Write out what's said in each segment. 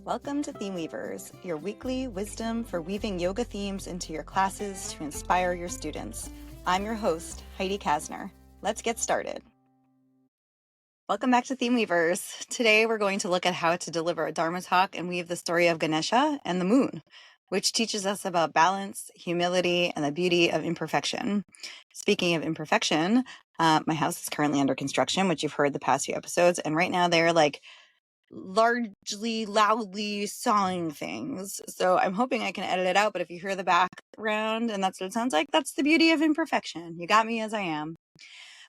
Welcome to Theme Weavers, your weekly wisdom for weaving yoga themes into your classes to inspire your students. I'm your host, Heidi Kasner. Let's get started. Welcome back to Theme Weavers. Today we're going to look at how to deliver a Dharma talk and weave the story of Ganesha and the moon, which teaches us about balance, humility, and the beauty of imperfection. Speaking of imperfection, my house is currently under construction, which you've heard the past few episodes, and right now they're largely loudly sawing things. So I'm hoping I can edit it out, but if you hear the background and that's what it sounds like, that's the beauty of imperfection. You got me as I am.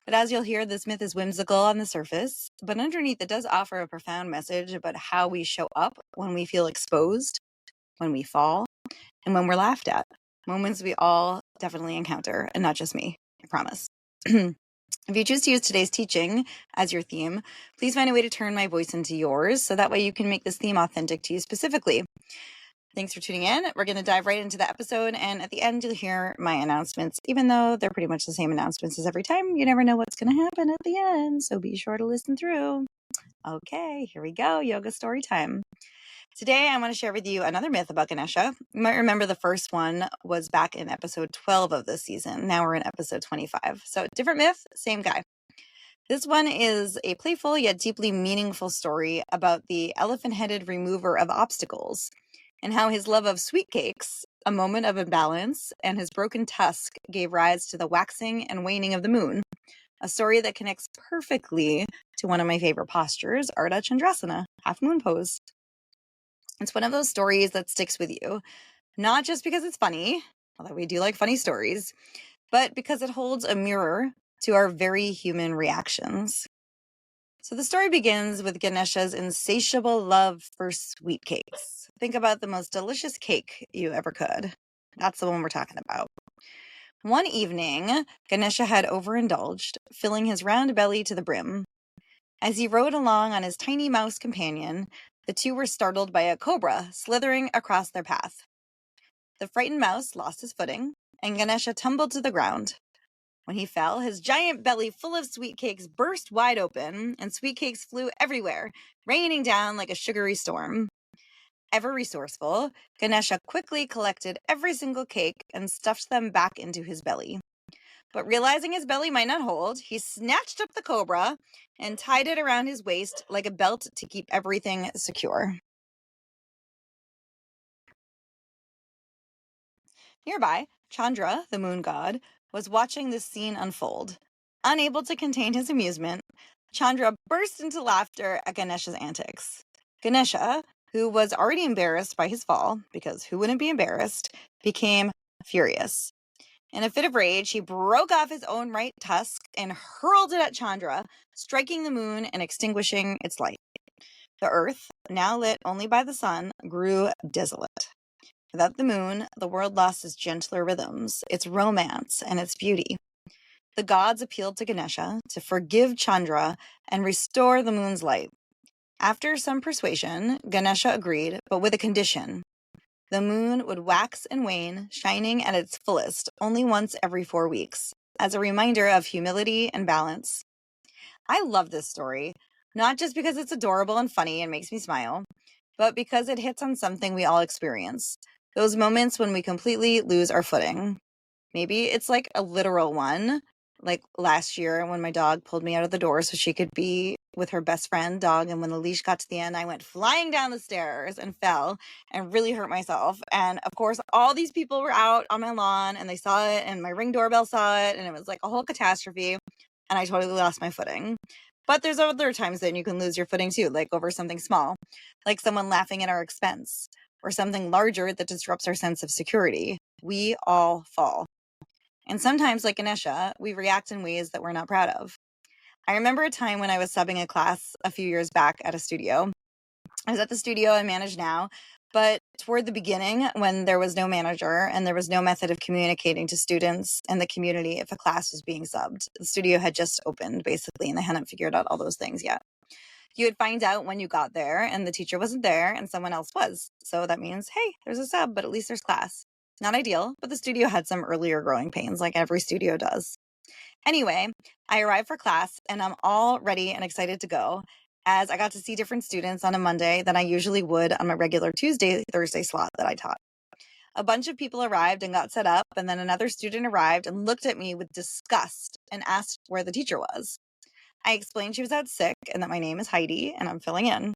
But as you'll hear, this myth is whimsical on the surface, but underneath it does offer a profound message about how we show up when we feel exposed, when we fall, and when we're laughed at. Moments we all definitely encounter, and not just me, I promise. If you choose to use today's teaching as your theme, please find a way to turn my voice into yours so that way you can make this theme authentic to you specifically. Thanks for tuning in. We're going to dive right into the episode, and at the end you'll hear my announcements. Even though they're pretty much the same announcements as every time, you never know what's going to happen at the end, so be sure to listen through. Okay, here we go. Yoga story time. Today, I want to share with you another myth about Ganesha. You might remember the first one was back in episode 12 of this season. Now we're in episode 25. So different myth, same guy. This one is a playful yet deeply meaningful story about the elephant-headed remover of obstacles and how his love of sweet cakes, a moment of imbalance, and his broken tusk gave rise to the waxing and waning of the moon. A story that connects perfectly to one of my favorite postures, Ardha Chandrasana, half moon pose. It's one of those stories that sticks with you, not just because it's funny, although we do like funny stories, but because it holds a mirror to our very human reactions. So the story begins with Ganesha's insatiable love for sweet cakes. Think about the most delicious cake you ever could. That's the one we're talking about. One evening, Ganesha had overindulged, filling his round belly to the brim. As he rode along on his tiny mouse companion, the two were startled by a cobra slithering across their path. The frightened mouse lost his footing, and Ganesha tumbled to the ground. When he fell, his giant belly full of sweet cakes burst wide open, and sweet cakes flew everywhere, raining down like a sugary storm. Ever resourceful, Ganesha quickly collected every single cake and stuffed them back into his belly. But realizing his belly might not hold, he snatched up the cobra and tied it around his waist like a belt to keep everything secure. Nearby, Chandra, the moon god, was watching this scene unfold. Unable to contain his amusement, Chandra burst into laughter at Ganesha's antics. Ganesha, who was already embarrassed by his fall, because who wouldn't be embarrassed, became furious. In a fit of rage, he broke off his own right tusk and hurled it at Chandra, striking the moon and extinguishing its light. The earth, now lit only by the sun, grew desolate. Without the moon, the world lost its gentler rhythms, its romance, and its beauty. The gods appealed to Ganesha to forgive Chandra and restore the moon's light. After some persuasion, Ganesha agreed, but with a condition. The moon would wax and wane, shining at its fullest only once every 4 weeks, as a reminder of humility and balance. I love this story, not just because it's adorable and funny and makes me smile, but because it hits on something we all experience. Those moments when we completely lose our footing. Maybe it's like a literal one, like last year when my dog pulled me out of the door so she could be with her best friend dog, and when the leash got to the end, I went flying down the stairs and fell and really hurt myself. And of course, all these people were out on my lawn and they saw it, and my Ring doorbell saw it, and it was like a whole catastrophe, and I totally lost my footing. But there's other times that you can lose your footing too, like over something small, like someone laughing at our expense, or something larger that disrupts our sense of security. We all fall. And sometimes, like Ganesha, we react in ways that we're not proud of. I remember a time when I was subbing a class a few years back at a studio. I was at the studio I manage now, but toward the beginning, when there was no manager and there was no method of communicating to students and the community if a class was being subbed, the studio had just opened, basically, and they hadn't figured out all those things yet. You would find out when you got there and the teacher wasn't there and someone else was. So that means, hey, there's a sub, but at least there's class. Not ideal, but the studio had some earlier growing pains, like every studio does. Anyway, I arrive for class and I'm all ready and excited to go. as I got to see different students on a Monday than I usually would on my regular Tuesday, Thursday slot that I taught. A bunch of people arrived and got set up, and then another student arrived and looked at me with disgust and asked where the teacher was. I explained she was out sick and that my name is Heidi and I'm filling in.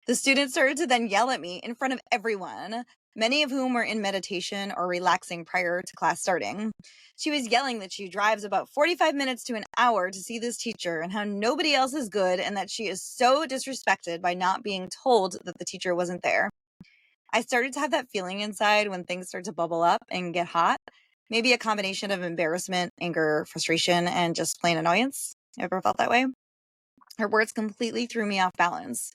The student started to then yell at me in front of everyone, many of whom were in meditation or relaxing prior to class starting. She was yelling that she drives about 45 minutes to an hour to see this teacher and how nobody else is good and that she is so disrespected by not being told that the teacher wasn't there. I started to have that feeling inside when things start to bubble up and get hot. Maybe a combination of embarrassment, anger, frustration, and just plain annoyance. Ever felt that way? Her words completely threw me off balance.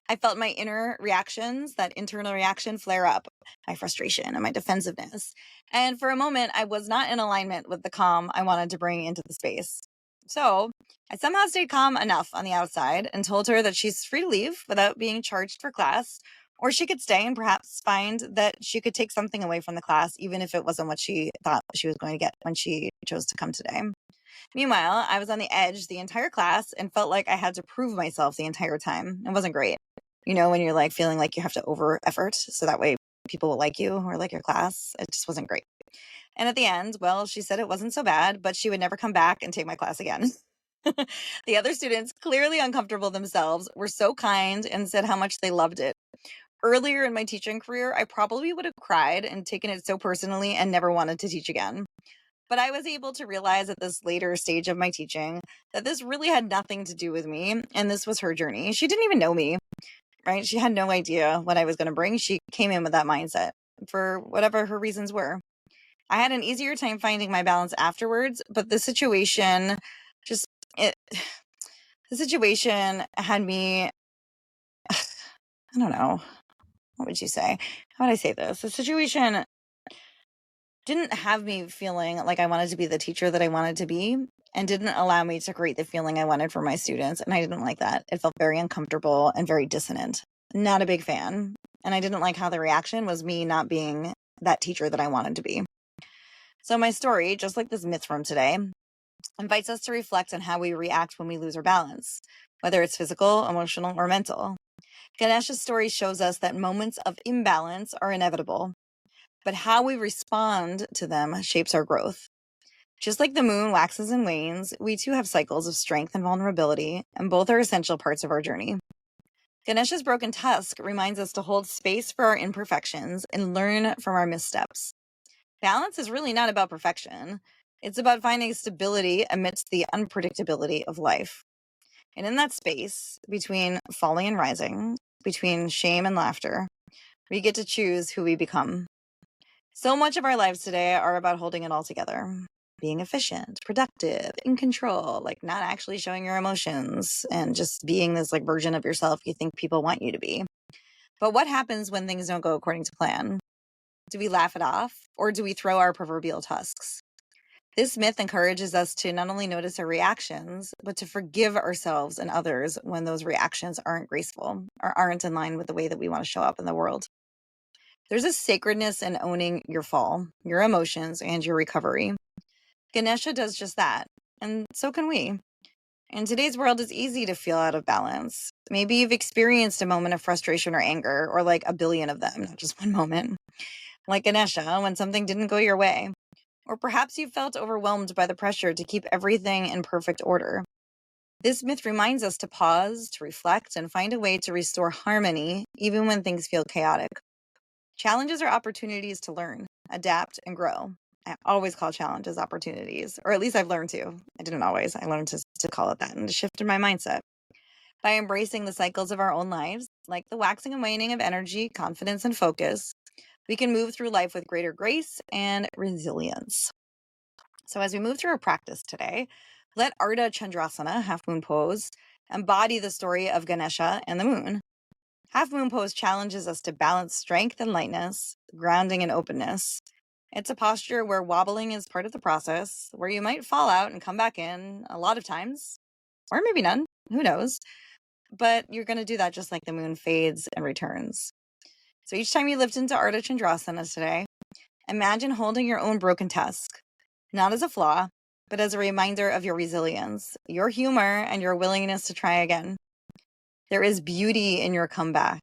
I felt my inner reactions, that internal reaction, flare up, my frustration and my defensiveness. And for a moment, I was not in alignment with the calm I wanted to bring into the space. So I somehow stayed calm enough on the outside and told her that she's free to leave without being charged for class, or she could stay and perhaps find that she could take something away from the class, even if it wasn't what she thought she was going to get when she chose to come today. Meanwhile, I was on the edge the entire class and felt like I had to prove myself the entire time. It wasn't great. You know, when you're like feeling like you have to over effort so that way people will like you or like your class. It just wasn't great. And at the end, well, she said it wasn't so bad, but she would never come back and take my class again. The other students, clearly uncomfortable themselves, were so kind and said how much they loved it. Earlier in my teaching career, I probably would have cried and taken it so personally and never wanted to teach again. But I was able to realize at this later stage of my teaching that this really had nothing to do with me, and this was her journey. She didn't even know me, right? She had no idea what I was going to bring. She came in with that mindset for whatever her reasons were. I had an easier time finding my balance afterwards, but the situation the situation had me, I don't know, what would you say? How would I say this? The situation didn't have me feeling like I wanted to be the teacher that I wanted to be and didn't allow me to create the feeling I wanted for my students. And I didn't like that. It felt very uncomfortable and very dissonant. Not a big fan. And I didn't like how the reaction was me not being that teacher that I wanted to be. So my story, just like this myth from today, invites us to reflect on how we react when we lose our balance, whether it's physical, emotional, or mental. Ganesha's story shows us that moments of imbalance are inevitable, but how we respond to them shapes our growth. Just like the moon waxes and wanes, we too have cycles of strength and vulnerability, and both are essential parts of our journey. Ganesha's broken tusk reminds us to hold space for our imperfections and learn from our missteps. Balance is really not about perfection. It's about finding stability amidst the unpredictability of life. And in that space, between falling and rising, between shame and laughter, we get to choose who we become. So much of our lives today are about holding it all together, being efficient, productive, in control, like not actually showing your emotions and just being this like version of yourself you think people want you to be. But what happens when things don't go according to plan? Do we laugh it off or do we throw our proverbial tusks? This myth encourages us to not only notice our reactions, but to forgive ourselves and others when those reactions aren't graceful or aren't in line with the way that we want to show up in the world. There's a sacredness in owning your fall, your emotions, and your recovery. Ganesha does just that, and so can we. In today's world, it's easy to feel out of balance. Maybe you've experienced a moment of frustration or anger, or like a billion of them, not just one moment. Like Ganesha, when something didn't go your way. Or perhaps you felt overwhelmed by the pressure to keep everything in perfect order. This myth reminds us to pause, to reflect, and find a way to restore harmony, even when things feel chaotic. Challenges are opportunities to learn, adapt, and grow. I always call challenges opportunities, or at least I've learned to. I didn't always. I learned to call it that and to shift in my mindset. By embracing the cycles of our own lives, like the waxing and waning of energy, confidence, and focus, we can move through life with greater grace and resilience. So as we move through our practice today, let Ardha Chandrasana, half moon pose, embody the story of Ganesha and the moon. Half moon pose challenges us to balance strength and lightness, grounding and openness. It's a posture where wobbling is part of the process, where you might fall out and come back in a lot of times, or maybe none, who knows? But you're going to do that just like the moon fades and returns. So each time you lift into Ardha Chandrasana today, imagine holding your own broken tusk, not as a flaw, but as a reminder of your resilience, your humor, and your willingness to try again. There is beauty in your comeback,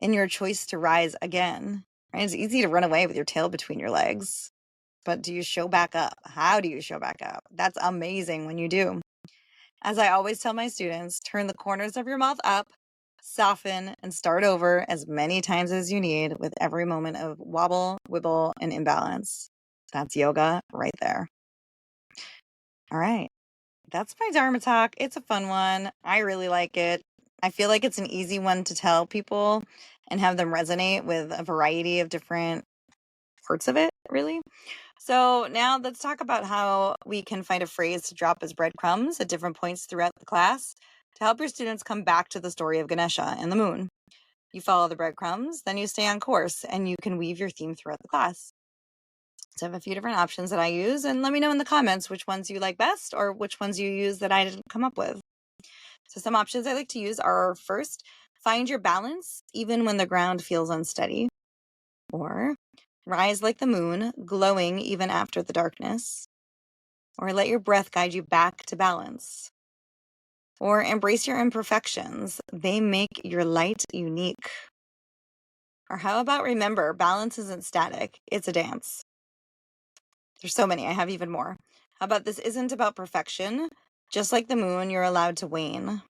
in your choice to rise again. Right? It's easy to run away with your tail between your legs, but do you show back up? How do you show back up? That's amazing when you do. As I always tell my students, turn the corners of your mouth up, soften, and start over as many times as you need with every moment of wobble, wibble, and imbalance. That's yoga right there. All right. That's my Dharma talk. It's a fun one. I really like it. I feel like it's an easy one to tell people and have them resonate with a variety of different parts of it, really. So now let's talk about how we can find a phrase to drop as breadcrumbs at different points throughout the class to help your students come back to the story of Ganesha and the moon. You follow the breadcrumbs, then you stay on course, and you can weave your theme throughout the class. So I have a few different options that I use, and let me know in the comments which ones you like best or which ones you use that I didn't come up with. So some options I like to use are: first, find your balance even when the ground feels unsteady, or rise like the moon, glowing even after the darkness, or let your breath guide you back to balance, or embrace your imperfections. They make your light unique. Or how about remember, balance isn't static, it's a dance. There's so many. I have even more. How about this isn't about perfection? Just like the moon, you're allowed to wane.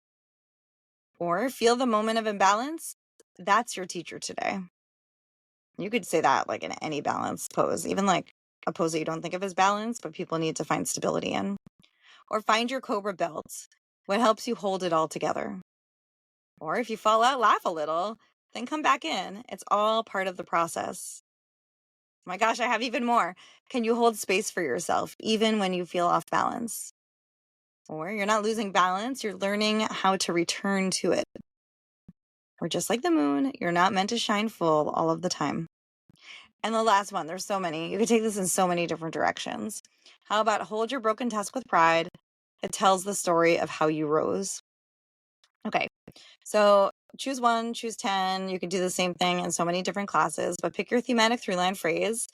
Or feel the moment of imbalance? That's your teacher today. You could say that like in any balance pose, even like a pose that you don't think of as balance, but people need to find stability in. Or find your cobra belt. What helps you hold it all together? Or if you fall out, laugh a little, then come back in. It's all part of the process. Oh my gosh, I have even more. Can you hold space for yourself even when you feel off balance? Or you're not losing balance, you're learning how to return to it. Or just like the moon, you're not meant to shine full all of the time. And the last one, there's so many. You could take this in so many different directions. How about hold your broken task with pride? It tells the story of how you rose. Okay, so choose one, choose 10. You could do the same thing in so many different classes, but pick your thematic through-line phrase.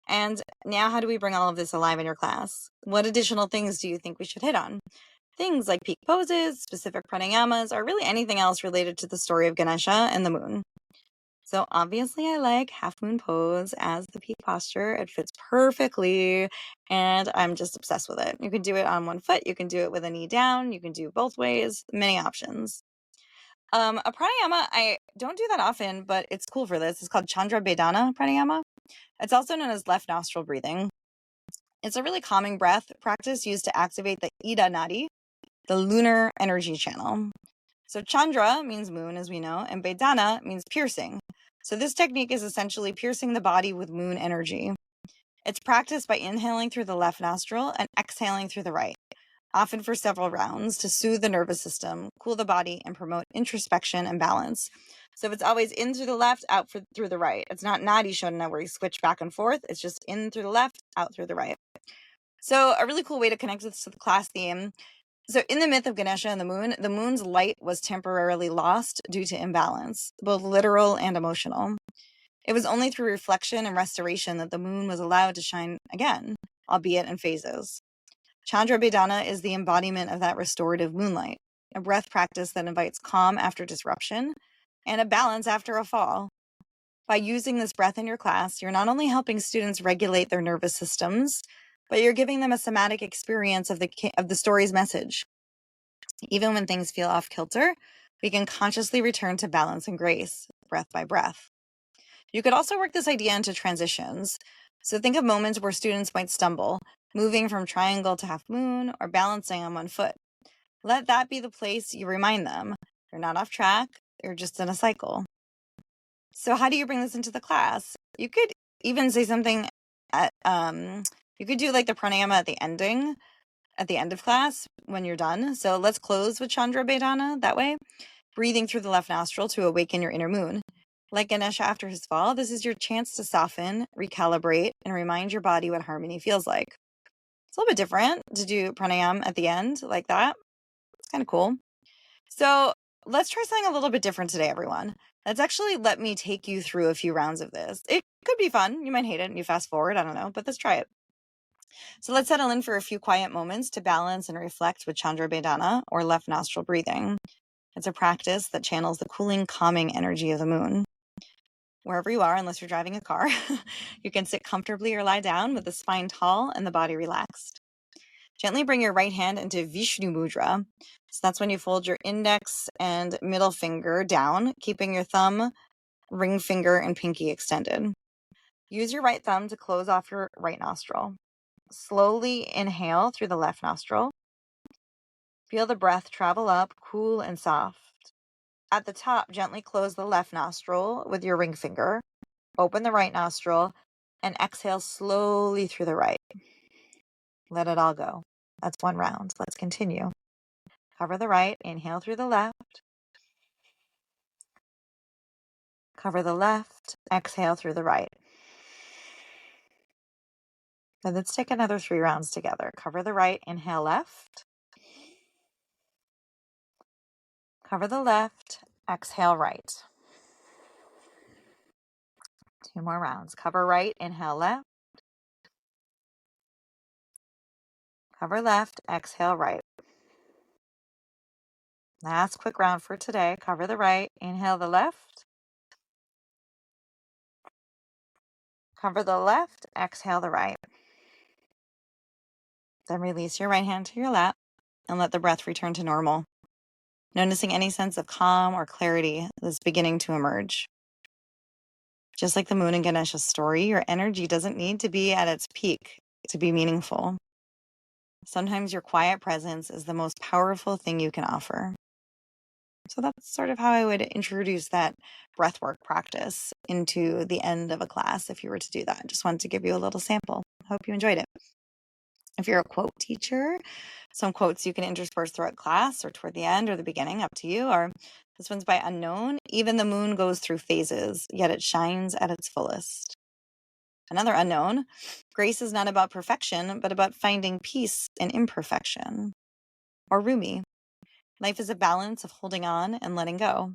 And now how do we bring all of this alive in your class? What additional things do you think we should hit on? Things like peak poses, specific pranayamas, or really anything else related to the story of Ganesha and the moon. So obviously I like half moon pose as the peak posture. It fits perfectly and I'm just obsessed with it. You can do it on one foot. You can do it with a knee down. You can do it both ways. Many options. A pranayama, I don't do that often, but it's cool for this. It's called Chandra Bedana pranayama. It's also known as left nostril breathing. It's a really calming breath practice used to activate the Ida Nadi, the lunar energy channel. So Chandra means moon, as we know, and Bedana means piercing. So this technique is essentially piercing the body with moon energy. It's practiced by inhaling through the left nostril and exhaling through the right, often for several rounds to soothe the nervous system, cool the body, and promote introspection and balance. So it's always in through the left, out through the right. It's not Nadi Shodhana where you switch back and forth. It's just in through the left, out through the right. So a really cool way to connect this to the class theme. So in the myth of Ganesha and the moon's light was temporarily lost due to imbalance, both literal and emotional. It was only through reflection and restoration that the moon was allowed to shine again, albeit in phases. Chandra Bedana is the embodiment of that restorative moonlight, a breath practice that invites calm after disruption and a balance after a fall. By using this breath in your class, you're not only helping students regulate their nervous systems, but you're giving them a somatic experience of the story's message. Even when things feel off kilter, we can consciously return to balance and grace, breath by breath. You could also work this idea into transitions. So think of moments where students might stumble, moving from triangle to half moon or balancing on one foot. Let that be the place you remind them. You're not off track, you're just in a cycle. So how do you bring this into the class? You could even say something you could do like the pranayama at the end of class when you're done. So let's close with Chandra Bedana that way, breathing through the left nostril to awaken your inner moon. Like Ganesha after his fall, this is your chance to soften, recalibrate, and remind your body what harmony feels like. It's a little bit different to do pranayama at the end like that. It's kind of cool. So let's try something a little bit different today, everyone. Let's actually let me take you through a few rounds of this. It could be fun. You might hate it and you fast forward. I don't know, but let's try it. So let's settle in for a few quiet moments to balance and reflect with Chandra Bedana or left nostril breathing. It's a practice that channels the cooling, calming energy of the moon. Wherever you are, unless you're driving a car, you can sit comfortably or lie down with the spine tall and the body relaxed. Gently bring your right hand into Vishnu Mudra. So that's when you fold your index and middle finger down, keeping your thumb, ring finger, and pinky extended. Use your right thumb to close off your right nostril. Slowly inhale through the left nostril. Feel the breath travel up, cool and soft. At the top, gently close the left nostril with your ring finger. Open the right nostril and exhale slowly through the right. Let it all go. That's one round. Let's continue. Cover the right, inhale through the left. Cover the left, exhale through the right. And let's take another 3 rounds together. Cover the right, inhale left. Cover the left, exhale right. 2 more rounds. Cover right, inhale left. Cover left, exhale right. Last quick round for today. Cover the right, inhale the left. Cover the left, exhale the right. Then release your right hand to your lap and let the breath return to normal. Noticing any sense of calm or clarity that's beginning to emerge. Just like the moon in Ganesha's story, your energy doesn't need to be at its peak to be meaningful. Sometimes your quiet presence is the most powerful thing you can offer. So that's sort of how I would introduce that breathwork practice into the end of a class if you were to do that. Just wanted to give you a little sample. Hope you enjoyed it. If you're a quote teacher, some quotes you can intersperse throughout class or toward the end or the beginning, up to you, are this one's by Unknown. Even the moon goes through phases, yet it shines at its fullest. Another Unknown. Grace is not about perfection, but about finding peace in imperfection. Or Rumi. Life is a balance of holding on and letting go.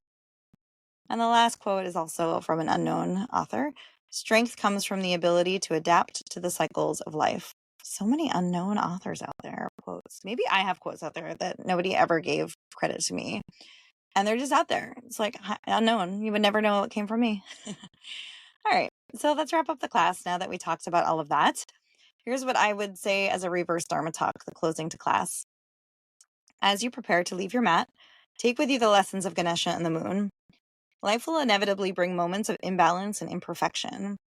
And the last quote is also from an unknown author. Strength comes from the ability to adapt to the cycles of life. So many unknown authors out there, quotes. Maybe I have quotes out there that nobody ever gave credit to me. And they're just out there. It's like unknown. You would never know what came from me. All right. So let's wrap up the class now that we talked about all of that. Here's what I would say as a reverse Dharma talk, the closing to class. As you prepare to leave your mat, take with you the lessons of Ganesha and the moon. Life will inevitably bring moments of imbalance and imperfection.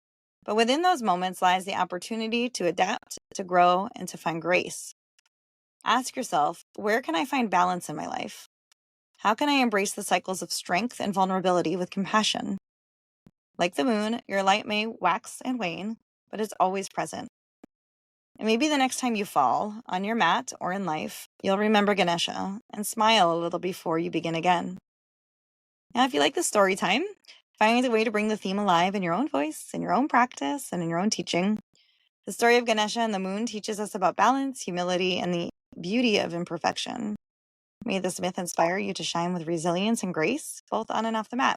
But within those moments lies the opportunity to adapt, to grow, and to find grace. Ask yourself, where can I find balance in my life? How can I embrace the cycles of strength and vulnerability with compassion? Like the moon, your light may wax and wane, but it's always present. And maybe the next time you fall, on your mat or in life, you'll remember Ganesha and smile a little before you begin again. Now, if you like the story time, find a way to bring the theme alive in your own voice, in your own practice, and in your own teaching. The story of Ganesha and the moon teaches us about balance, humility, and the beauty of imperfection. May this myth inspire you to shine with resilience and grace, both on and off the mat.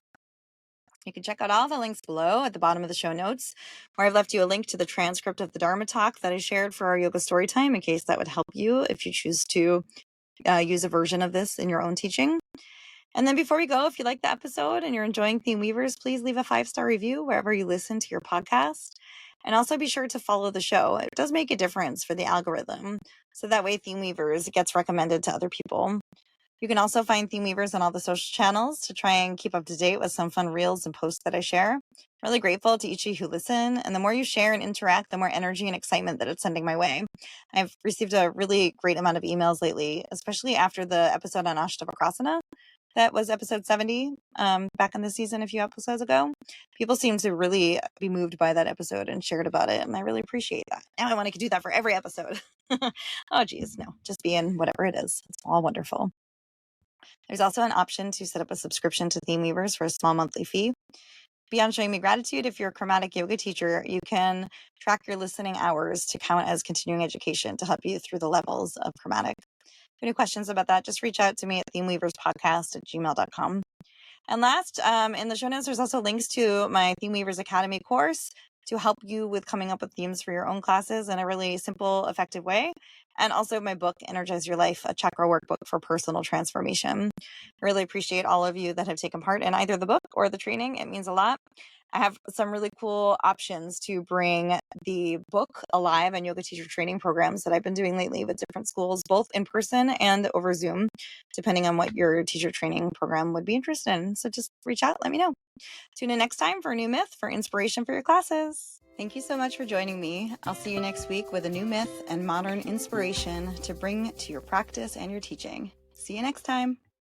You can check out all the links below at the bottom of the show notes, where I've left you a link to the transcript of the Dharma talk that I shared for our yoga story time, in case that would help you if you choose to use a version of this in your own teaching. And then before we go, if you like the episode and you're enjoying Theme Weavers, please leave a 5-star review wherever you listen to your podcast. And also be sure to follow the show. It does make a difference for the algorithm. So that way Theme Weavers gets recommended to other people. You can also find Theme Weavers on all the social channels to try and keep up to date with some fun reels and posts that I share. I'm really grateful to each of you who listen. And the more you share and interact, the more energy and excitement that it's sending my way. I've received a really great amount of emails lately, especially after the episode on Ashtavakrasana. That was episode 70 back in the season a few episodes ago. People seem to really be moved by that episode and shared about it, and I really appreciate that. Now I want to do that for every episode. Oh, geez, no, just be in whatever it is. It's all wonderful. There's also an option to set up a subscription to Theme Weavers for a small monthly fee. Beyond showing me gratitude, if you're a chromatic yoga teacher, you can track your listening hours to count as continuing education to help you through the levels of chromatic. If you have any questions about that, just reach out to me at themeweaverspodcast@gmail.com. And last, in the show notes, there's also links to my Theme Weavers Academy course, to help you with coming up with themes for your own classes in a really simple, effective way. And also my book, Energize Your Life, a chakra workbook for personal transformation. I really appreciate all of you that have taken part in either the book or the training. It means a lot. I have some really cool options to bring the book alive and yoga teacher training programs that I've been doing lately with different schools, both in person and over Zoom, depending on what your teacher training program would be interested in. So just reach out, let me know. Tune in next time for a new myth for inspiration for your classes. Thank you so much for joining me. I'll see you next week with a new myth and modern inspiration to bring to your practice and your teaching. See you next time.